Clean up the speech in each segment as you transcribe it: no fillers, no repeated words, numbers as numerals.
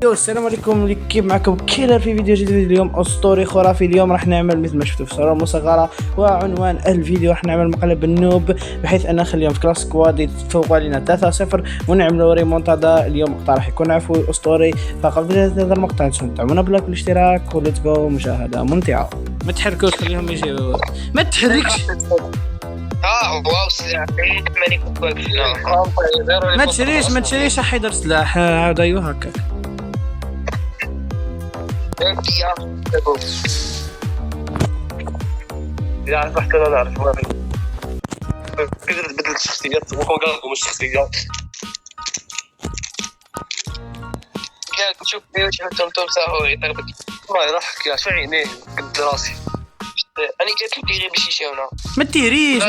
السلام عليكم، كيف معكم كيلر في فيديو جديد. اليوم اسطوري خرافي. اليوم راح نعمل مثل ما شفتوا في الصوره المصغره، وعنوان الفيديو راح نعمل مقلب النوب، بحيث ان نخليهم في كلاس سكواد يتفوقوا علينا 3-0 ونعملوا ريمونتادا. اليوم مقطع راح يكون عفوي اسطوري، فقبل بدايه هذا المقطع لا تنسوا دعمونا باللايك والاشتراك، وليتس جو مشاهده ممتعه. ما تحركوش، خليهم يجيو، ما تحركش. واو سلاح ما تشريش حيدر سلاح عاد. ايوه هكا لا عرفت حتى انا نعرف ما كيفاش تبدل الشخصيات وكونكم الشخصيات كان تشوف واش انتم ساهو يضربك ما يضحك يا شو عينيه قد راسي. انا جات لي غير باش يشاونا. ما تيريش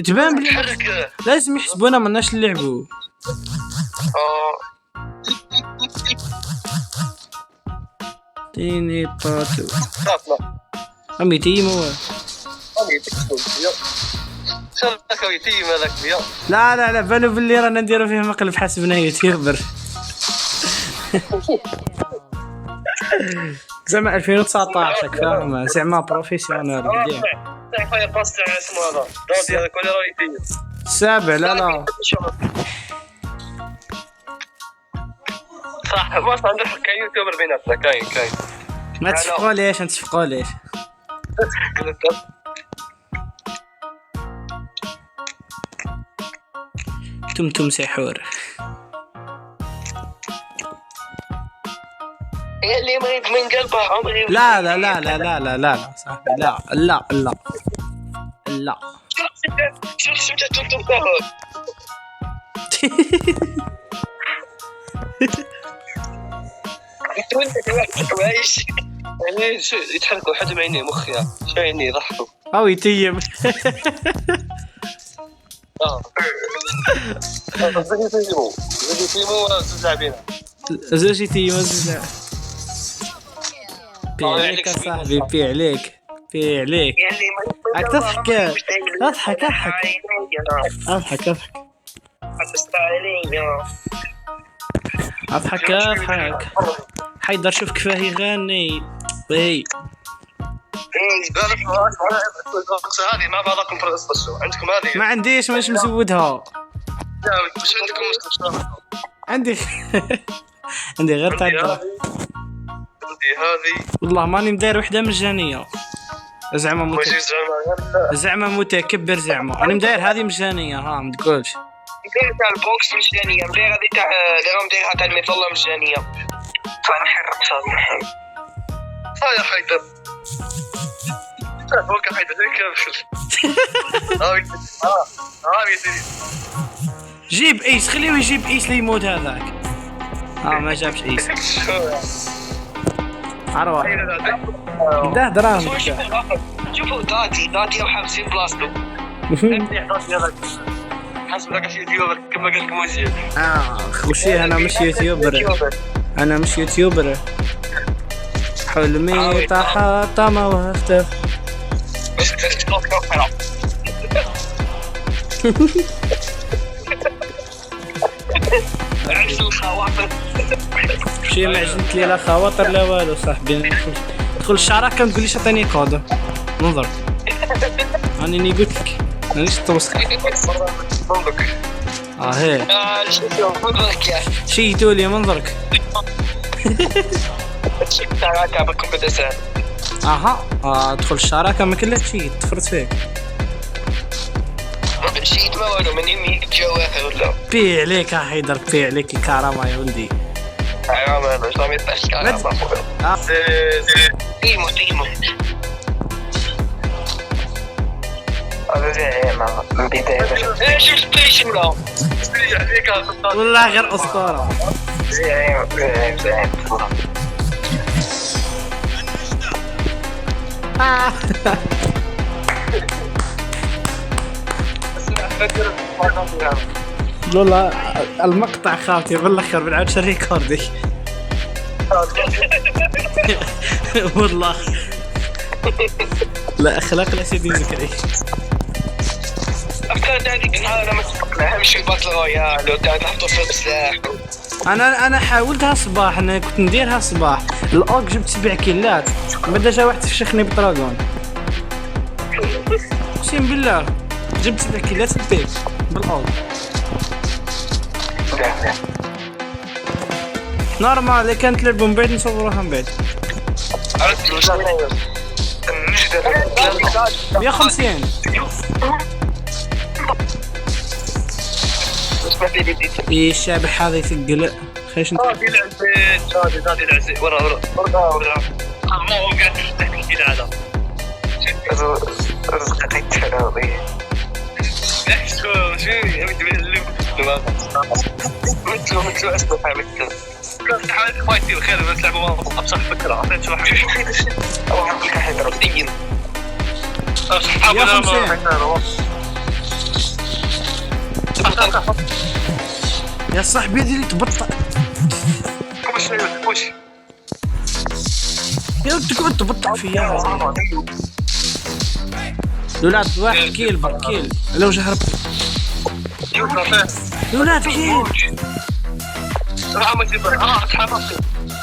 تبان بلي لازم يحسبونا ماناش نلعبوا. تيني باتو امي تيمو لا بانوا باللي رانا نديرو فيه مقلب حاسبنا يوتيوبر. زعما 2019 فاهم، زعما بروفيسيونيل بديع. فاير باس تاع اسمه هذا دونتي هذا كل راه يتيم السابع. لا صح ما عندك كاين يوتيوبر بيناتنا كاين ما تشفقوا ليش تم سحور اللي مريض من قلبه عمري. لا صاحبي، لا شوف انتم تاهل انتوا عايش يعني يتحركوا حد ما عينيه مخ يا شو عينيه يضحكوا او يتيم. زوجي تيمو بي عليك يا صاحبي، بي عليك تضحك اضحك حيدر. شوف كيفاه يغني وي هذه ما بعضكم في القصه عندكم هذه ما عنديش مش مزودها. مش عندكم عندي غير تاع هذه والله ماني مداير وحده مجانيه. زعما متكبر زعما. انا مداير هذه مجانيه ما تقولش مدير تاع البوكس مجانيه، مدير هذه تاع مديرها تاع المظله مجانيه. فنحرق صافي يا حيدر فوق حيدر جيب ايس، خليه يجيب ايس لي يموت هذاك. ما جابش ايس. عروة ده دراهم. شوفوا داتي وحابسين بلاصتو. حسب ذاك اليوتيوبر كما قال لكم وزير. خوشي انا مش يوتيوبر. حلمي تحطم واختفى. عيش الخواطر. شي ما عجبت لي لا خواطر لا والو صاحبي. ندخل الشراكه ما تقوليش عطيني كود ننظر. راني قلت لك مانيش توسخ. هي شيتوا لي منظرك. الشراكه بكم بدا سهل. ادخل الشراكه ما كلها شي تفرط فيك. شيت ما والو من يمي جواهر ولا بي عليك يا حيدر، بي عليك الكرامه يا ولدي. انا مش رامي الكرامه. تيمو هذا زي ما بدايه ايش ستيشن ولا والله غير اسطوره. زي والله المقطع خاطي بالاخر بنعاد شري كوردي. والله لا اخلاق لا سيدي زكريا. افكار هذيك النهار انا ما تفكر اهم شيء باتل رويال لو نحطوا في السلاح انا حاولتها الصباح، انا كنت نديرها الصباح الاوك، جبت 7 كيلات بعدا جا واحد فشخني بطراغون. اقسم بالله جبت 7 كيلات البيك بالاوك. نورمال اللي كانت تلعبوا من بعد نصوروها من بعد. عرفت واش انا 150 ايه الشابح هذا يثقل. خليش انت نادي العزيز نادي العزيز ورا ما هو قاعد يحكي لي هذا رزقك التراضي شو يبي اللي مثل اسمه مثل حاولت فايتي الخير بس لعبه ابصح فكره عطيت واحد او عقلك حيدر دين يا صاحبي هذه اللي تبطأ. وش يا تقعد تبطأ فيها. الولاد واحد كيل بركيل لو جهرب. الولاد كيل راح مجيب اتحرك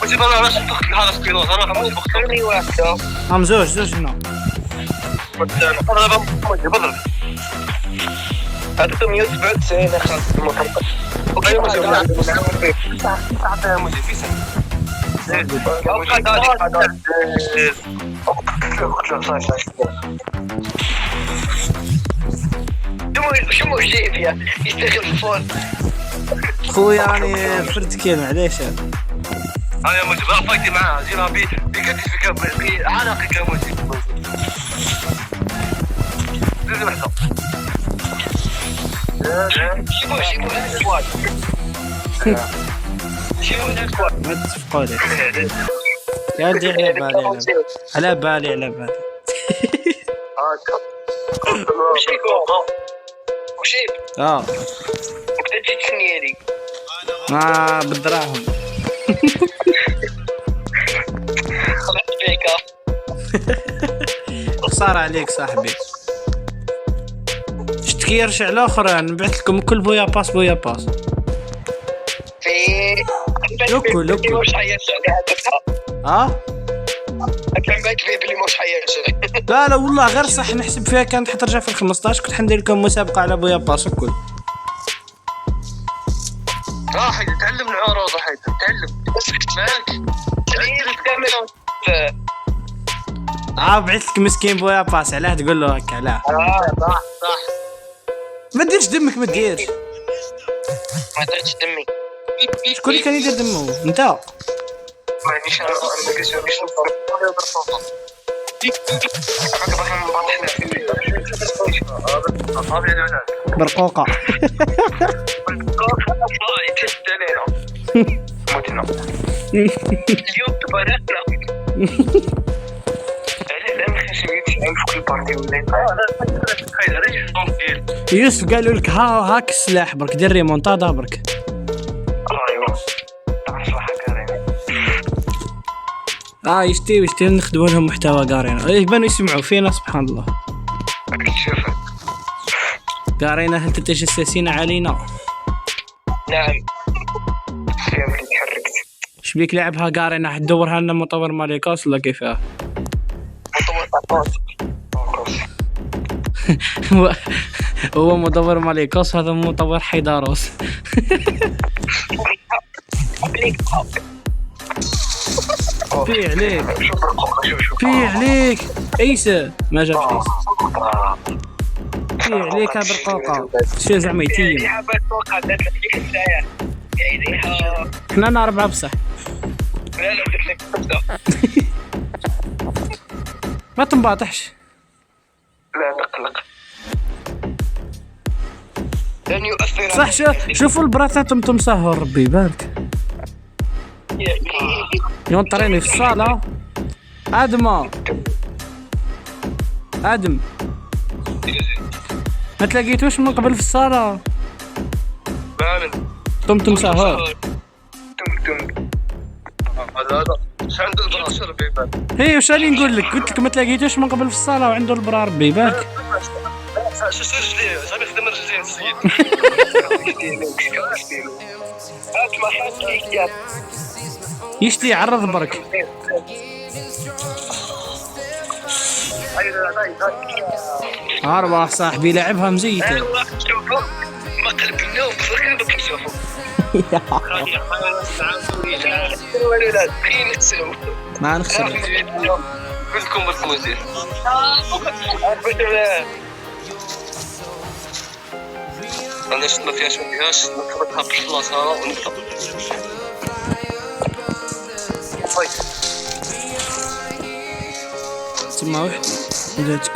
مجيب انا راس الفخت هذا سبينوز اروح مجيب خلني واحده هم زوج هنا. بضرب هذا 197 خلاص المحقق وغير مجيب مجيب في سنه شو جاي فيها يستخدم الفون خويا يعني فرد كيل معليش انا مجيب فايتي معاه جينا بكتف بعلاقه كمجيب لازم احضر شو ما تتفقوا لي يا ودي على بالي وشيب اه وبدأت تسنيالي ما بالدراهم خلعت بيكا خسارة عليك صاحبي. اشتكيرش على الاخر نبعث لكم كل بويا باس في لوكو مش حيرجع اه كان باك في بلي مش حيرجع لا والله غير صح نحسب فيها كانت حترجع في 15 كنت حندير لكم مسابقة على بويا باس الكل. راح يتعلم العروض راح يتعلم بس كنت معاك بعث لك مسكين بويا باس علاه تقول له هكا لا صح ما ديرش دمك ما ديرش ما درتش دمي شكون اللي كان يدير دمه انت مانيش انا برقوقة اليوم تباركنا يوسف قالوا لك هاك السلاح برك دير ريمونتادا برك. يشتي نخدموا لهم محتوى قارينا يبانوا يسمعوا فينا سبحان الله. قارينا هل تتجسسين علينا؟ نعم تحركت شبيك لعبها قارينا حتدورها لنا مطور ماليكوس ولا كيفاه؟ هو مطور ماليكوس هذا مطور حيداروس. في عليك عيسى ما جابش عيسى في عليك برقوقة شو زعما يتيم حنا نعرف بصح ما تنباطحش لا تقلق لن يؤثر صح شوفوا البراتات مسهر ربي يبارك ينطريني في الصالة آدم ما تلاقيتوش من قبل في الصالة طمطم سهر هذا ايش عنده البراس ربي يبارك هي وش راني نقول لك قلت لك ما تلاقيتوش من قبل في الصالة وعنده البرا ربي يبارك شو رجليه زعما يخدم رجليه السيد هات ما حد يا يشتي عرض برك. أربعة صاحبي لعبها مزيتة. ايوه شوفوا ما قلب النوم بس كيف تشوفوا ما نخسر. كلكم بالفوزي انا شفت ما فيهاش نفرطها بالبلاصه ونبدا تسمى واحد بداتك.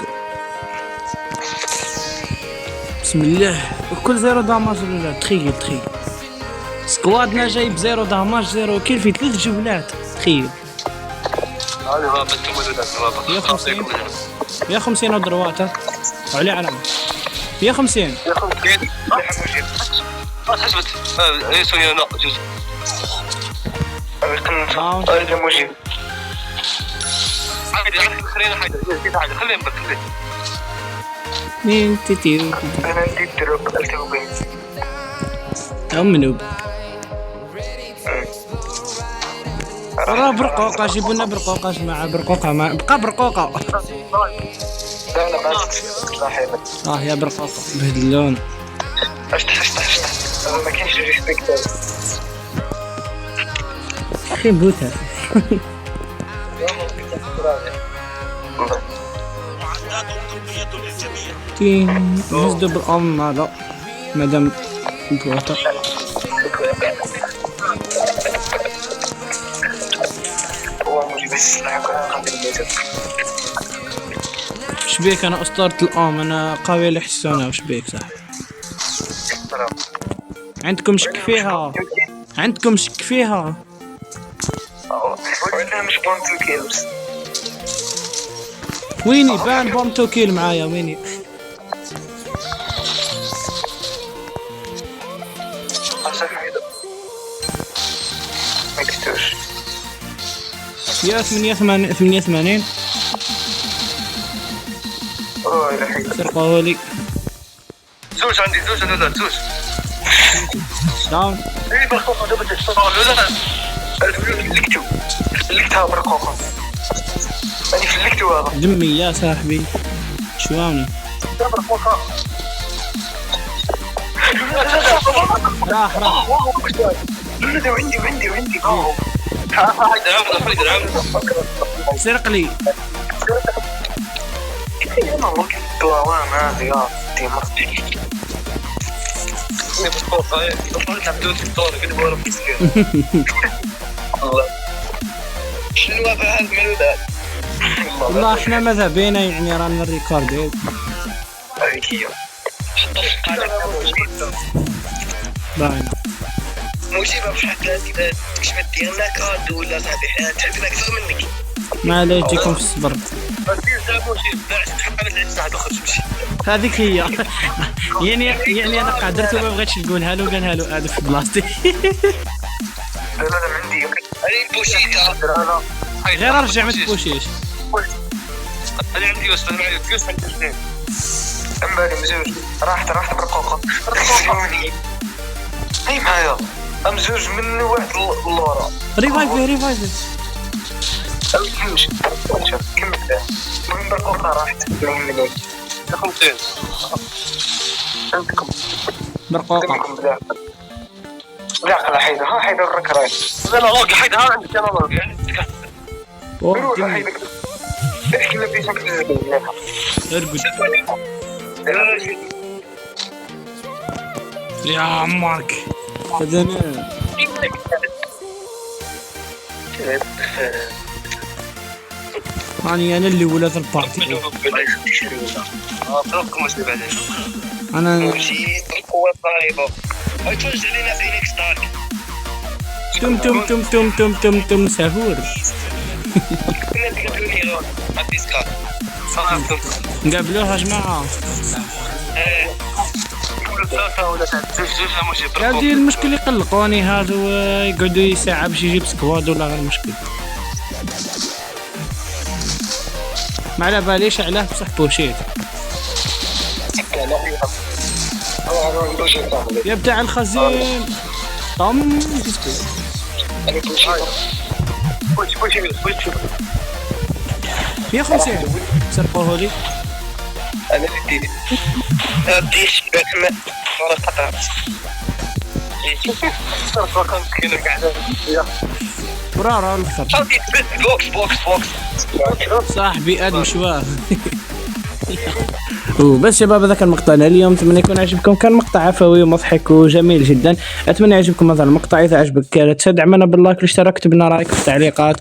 بسم الله. وكل زيرو داماج ولا تخيل سكوادنا جايب زيرو داماج زيرو كيل في 3 جولات. تخيل هذه ما بنتم يا 50 يا 50 ودرواته علي علم يا 50 يا اخو كيد حسبت اي سوي لا جزء هذا موجود خلينا حاجه خلينا نبكي مين تيتيو انا عندي دروب التوبين منوب راه برقوقه جيبوا لنا برقوقه جماعه برقوقه ما بقى برقوقه لا بس صاحبي يا برقوقه بهدلون اشت انا ما كاينش ريسبكت اخي بوتها تين نزدو بالأم هذا مادام بوتا شبيك انا اسطورة الام انا قوي لحسونها وشبيك صح عندكم شك فيها وعندنا مش بونت كيلز ويني بان بوم 2 كيل معايا ويني يا 88 سرقوه لي زوج عندي زوج داون اي برقوقه دابا تشتغل لا فلكتها برقوقه انا فلكتو هذا دمي يا صاحبي شواني برقوقه راح عندي سرق لي شنو هذا الملودات والله احنا ماذا بينا يعني رانا الريكورد هذيك باين مجيبه بشحال كذا تكشف ديالنا كارد ولا صاحبي حنا تعبنا اكثر منك ما لا يجيكم في الصبر هذيك هي يعني انا قدرت وما بغيتش نقولها له قالها له هذا في بلاصتي لا عندي انا بوشيتا غير ارجع ما تبوشيش انا عندي يوسف انا معايا يوسف عندي اثنين امبارح مزوج راحت برقوقه هي معايا مزوج من واحد اللورا ريفايف كمل المهم برقوقه راحت من خمسين عندكم برقوقه لا حيدر حيدر الركراي لا لوقي حيدر عندك انا لوقي روح حيدر احكي لي بيسك ارقد يا عمرك خدنا انا اللي ولات البارتي انا مشيت القوه الضاربه تفرج علينا في نيكست دارك تم سافور نقابلوها جماعة هادي المشكل يقلقوني هادو يقعدوا يساعة باش يجيب سكواد ولا غير مشكل ما على باليش علاه بصح بوشيت بوشي صاحبي. يا بتاع الخزين طم كسكت. انا بوشي. يا 50 سرقوه لي. انا بديت ديش بسمة صار قطع. صار رقم كيلو قاعد. برا الخر صوتي بوكس صاحبي اد مشوار. وبس شباب هذا كان مقطعنا اليوم، اتمنى يكون عجبكم. كان مقطع عفوي ومضحك وجميل جدا. اتمنى يعجبكم هذا المقطع. اذا عجبك تدعمنا باللايك والاشتراك، اكتب لنا رايك في التعليقات.